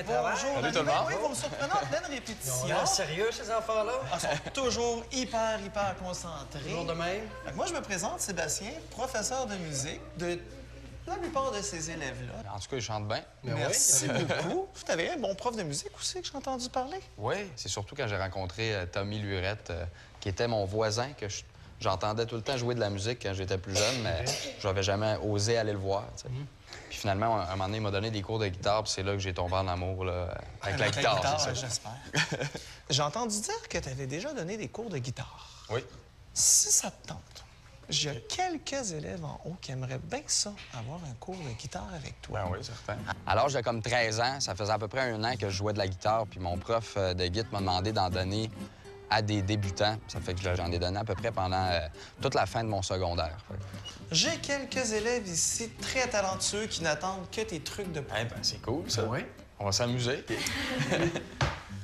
plein travail. Bonjour, Salut tout le monde. oui, vous me surprenez en pleine répétition. Ils ont l'air sérieux, ces enfants-là. Ils sont toujours hyper concentrés. Toujours de même. Fait que moi, je me présente, Sébastien, professeur de musique de la plupart de ces élèves-là. En tout cas, ils chantent bien. Merci beaucoup. Tu avais un bon prof de musique aussi que j'ai entendu parler. Oui, c'est surtout quand j'ai rencontré Tommy Lurette, qui était mon voisin, que j'entendais tout le temps jouer de la musique quand j'étais plus jeune, mais je n'avais jamais osé aller le voir. Puis finalement, un moment donné, il m'a donné des cours de guitare, puis c'est là que j'ai tombé en amour là, avec la guitare. C'est ça. J'espère. J'ai entendu dire que tu avais déjà donné des cours de guitare. Oui. Si ça te tente, j'ai quelques élèves en haut qui aimeraient bien ça, avoir un cours de guitare avec toi. Ben oui, certain. À l'âge de comme 13 ans, ça faisait à peu près 1 an que je jouais de la guitare, puis mon prof de guitare m'a demandé d'en donner à des débutants. Ça fait que j'en ai donné à peu près pendant toute la fin de mon secondaire. J'ai quelques élèves ici très talentueux qui n'attendent que tes trucs de... Eh ben, c'est cool, ça. Oui. On va s'amuser.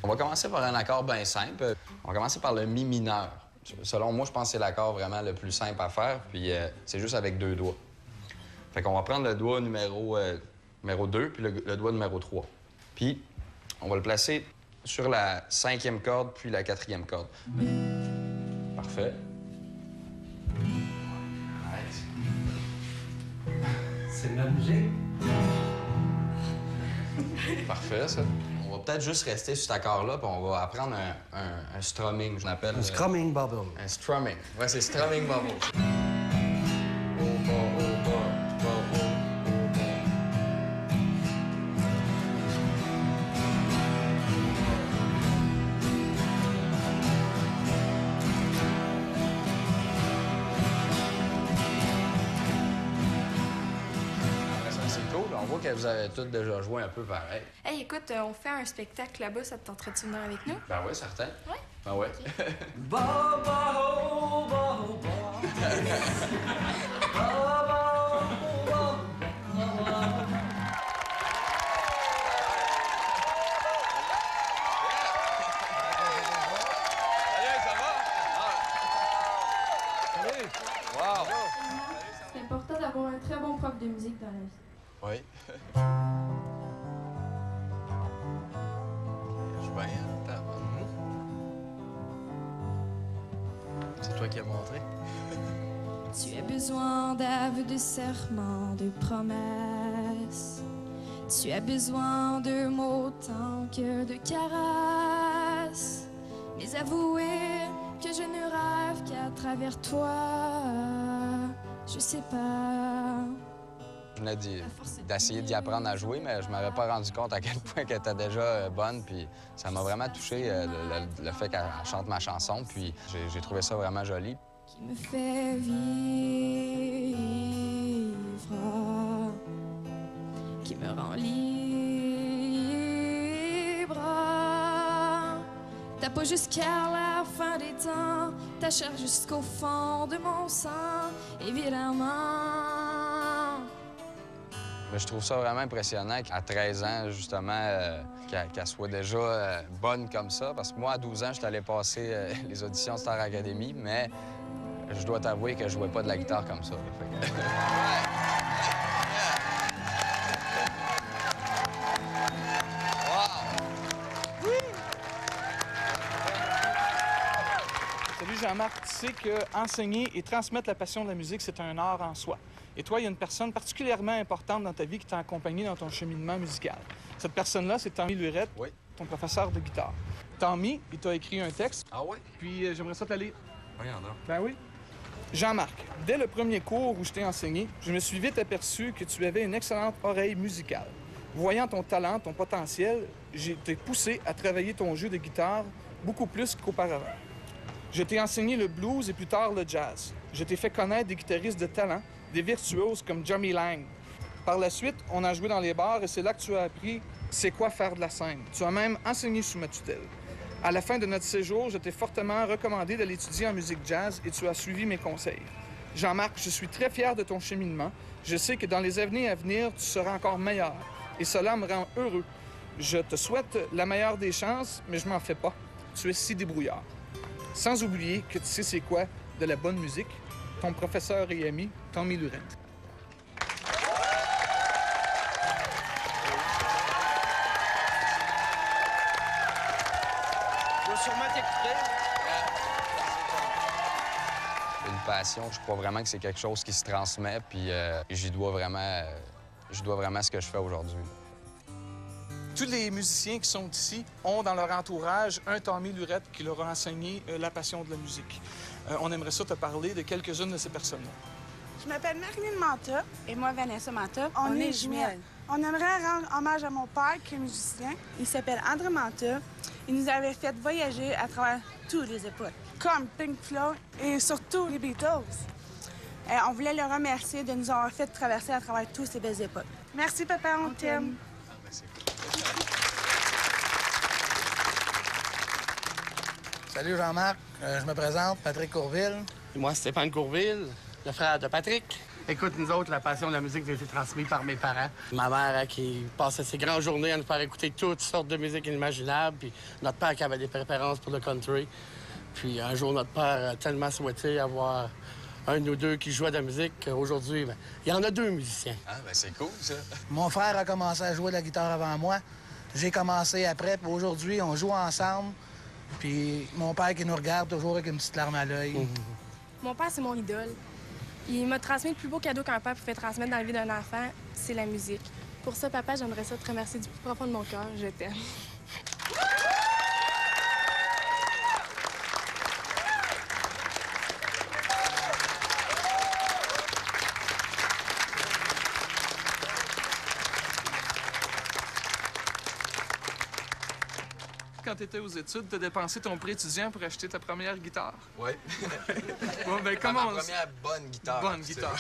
On va commencer par un accord bien simple. On va commencer par le mi mineur. Selon moi, je pense que c'est l'accord vraiment le plus simple à faire, puis c'est juste avec 2 doigts. Fait qu'on va prendre le doigt numéro 2, puis le doigt numéro 3. Puis on va le placer sur la 5e corde, puis la 4e corde. Parfait. Nice. C'est de la musique. Parfait, ça. On va peut-être juste rester sur cet accord-là, puis on va apprendre un strumming, je l'appelle. Un strumming bubble. Un strumming. Ouais, c'est strumming bubble. On voit que vous avez tous déjà joué un peu pareil. Hey, écoute, on fait un spectacle là-bas, ça te tenterait-tu de venir avec nous? Ben oui, certain. Ouais? Ben oui. C'est important d'avoir un très bon prof de musique dans la vie. Oui. Je suis bien, c'est toi qui as montré. Tu as besoin d'aveux, de serments, de promesses. Tu as besoin de mots tant que de caresses. Mais avouez que je ne rêve qu'à travers toi. Je sais pas. Je venais d'essayer d'y apprendre à jouer, mais je m'avais pas rendu compte à quel point qu'elle était déjà bonne. Puis ça m'a vraiment touché, le fait qu'elle chante ma chanson. Puis j'ai trouvé ça vraiment joli. Qui me fait vivre, qui me rend libre. T'as pas jusqu'à la fin des temps, ta chair jusqu'au fond de mon sang, évidemment. Mais je trouve ça vraiment impressionnant qu'à 13 ans, justement, qu'elle soit déjà bonne comme ça. Parce que moi, à 12 ans, j'étais allé passer les auditions Star Academy, mais je dois t'avouer que je jouais pas de la guitare comme ça. Salut Jean-Marc, tu sais qu'enseigner et transmettre la passion de la musique, c'est un art en soi. Et toi, il y a une personne particulièrement importante dans ta vie qui t'a accompagné dans ton cheminement musical. Cette personne-là, c'est Tommy Lurette, ton professeur de guitare. Tommy, il t'a écrit un texte. Ah oui? Puis j'aimerais ça te le lire. Voyons donc. Ben oui. Jean-Marc, dès le premier cours où je t'ai enseigné, je me suis vite aperçu que tu avais une excellente oreille musicale. Voyant ton talent, ton potentiel, j'ai été poussé à travailler ton jeu de guitare beaucoup plus qu'auparavant. Je t'ai enseigné le blues et plus tard le jazz. Je t'ai fait connaître des guitaristes de talent, des virtuoses comme Johnny Lang. Par la suite, on a joué dans les bars et c'est là que tu as appris c'est quoi faire de la scène. Tu as même enseigné sous ma tutelle. À la fin de notre séjour, je t'ai fortement recommandé d'aller étudier en musique jazz et tu as suivi mes conseils. Jean-Marc, je suis très fier de ton cheminement. Je sais que dans les années à venir, tu seras encore meilleur. Et cela me rend heureux. Je te souhaite la meilleure des chances, mais je m'en fais pas. Tu es si débrouillard. Sans oublier que tu sais c'est quoi de la bonne musique. Ton professeur et ami, Tommy Lurette. dois sûrement t'écouter. Une passion, je crois vraiment que c'est quelque chose qui se transmet, puis j'y dois vraiment ce que je fais aujourd'hui. Tous les musiciens qui sont ici ont dans leur entourage un Tommy Lurette qui leur a enseigné la passion de la musique. On aimerait ça te parler de quelques-unes de ces personnes-là. Je m'appelle Marilyn Manta. Et moi, Vanessa Manta. On est jumelles. On aimerait rendre hommage à mon père, qui est musicien. Il s'appelle André Manta. Il nous avait fait voyager à travers toutes les époques. Comme Pink Floyd et surtout les Beatles. On voulait le remercier de nous avoir fait traverser à travers toutes ces belles époques. Merci, papa, on t'aime. Merci. Salut Jean-Marc, je me présente, Patrick Courville. Et moi, Stéphane Courville, le frère de Patrick. Écoute, nous autres, la passion de la musique nous a été transmise par mes parents. Ma mère qui passait ses grandes journées à nous faire écouter toutes sortes de musique inimaginables. Puis notre père qui avait des préférences pour le country. Puis un jour, notre père a tellement souhaité avoir un ou deux qui jouaient de la musique qu'aujourd'hui, il y en a deux musiciens. Ah, ben c'est cool, ça. Mon frère a commencé à jouer de la guitare avant moi. J'ai commencé après, puis aujourd'hui, on joue ensemble. Puis mon père qui nous regarde toujours avec une petite larme à l'œil. Mon père, c'est mon idole. Il m'a transmis le plus beau cadeau qu'un père pouvait transmettre dans la vie d'un enfant, c'est la musique. Pour ça, papa, j'aimerais ça te remercier du plus profond de mon cœur. Je t'aime. Quand tu étais aux études, tu as dépensé ton prêt étudiant pour acheter ta première guitare. Oui. Bon, ben, Ma première bonne guitare. Bonne guitare.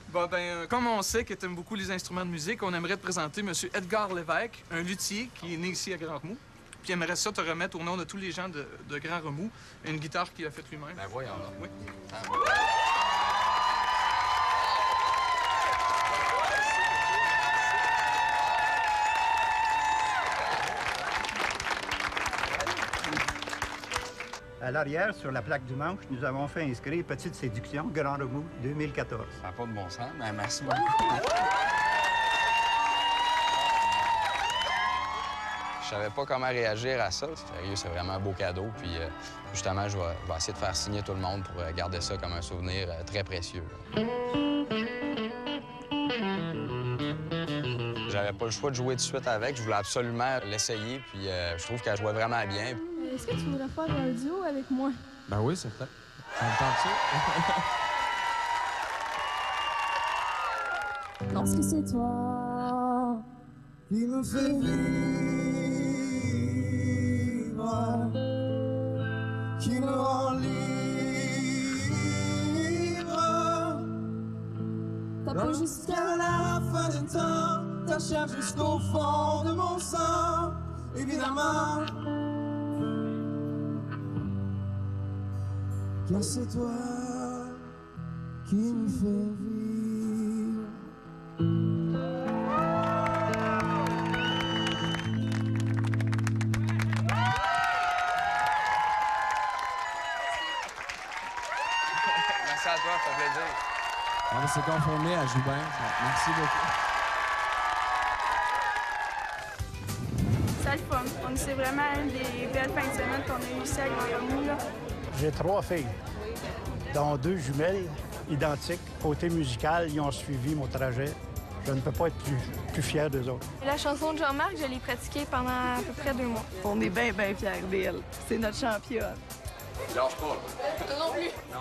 Bon, ben, comme on sait que tu aimes beaucoup les instruments de musique, on aimerait te présenter M. Edgar Lévesque, un luthier qui est né ici à Grand-Remous. Puis il aimerait ça te remettre au nom de tous les gens de Grand-Remous, une guitare qu'il a faite lui-même. Ben voyons là. Oui. Ah, À l'arrière, sur la plaque du manche, nous avons fait inscrire Petite Séduction, Grand-Remous, 2014. Ça n'a pas de bon sens, mais merci beaucoup. Je savais pas comment réagir à ça. Sérieux, c'est vraiment un beau cadeau. Puis justement, je vais essayer de faire signer tout le monde pour garder ça comme un souvenir très précieux. J'avais pas le choix de jouer tout de suite avec. Je voulais absolument l'essayer. Puis je trouve qu'elle jouait vraiment bien. Est-ce que tu voudrais faire un duo avec moi? Ben oui, certain. Ça me tente ça? Parce que c'est toi qui me fait vivre, qui me rend libre. T'as pas juste Jusqu'à la fin des temps, ta chair jusqu'au fond de mon sang, évidemment. Que c'est toi qui me fais vivre. Merci à toi, ça fait plaisir. On s'est conformé à Joubin. Merci beaucoup. Ça le fun. C'est vraiment une des belles fins de semaine qu'on a eu ici à Grand-Remous, là. J'ai 3 filles, dont 2 jumelles identiques. Côté musical, ils ont suivi mon trajet. Je ne peux pas être plus fier d'eux autres. La chanson de Jean-Marc, je l'ai pratiquée pendant à peu près 2 mois. On est bien, bien fiers d'elle. C'est notre championne. Lâche pas. Toi non plus. Non.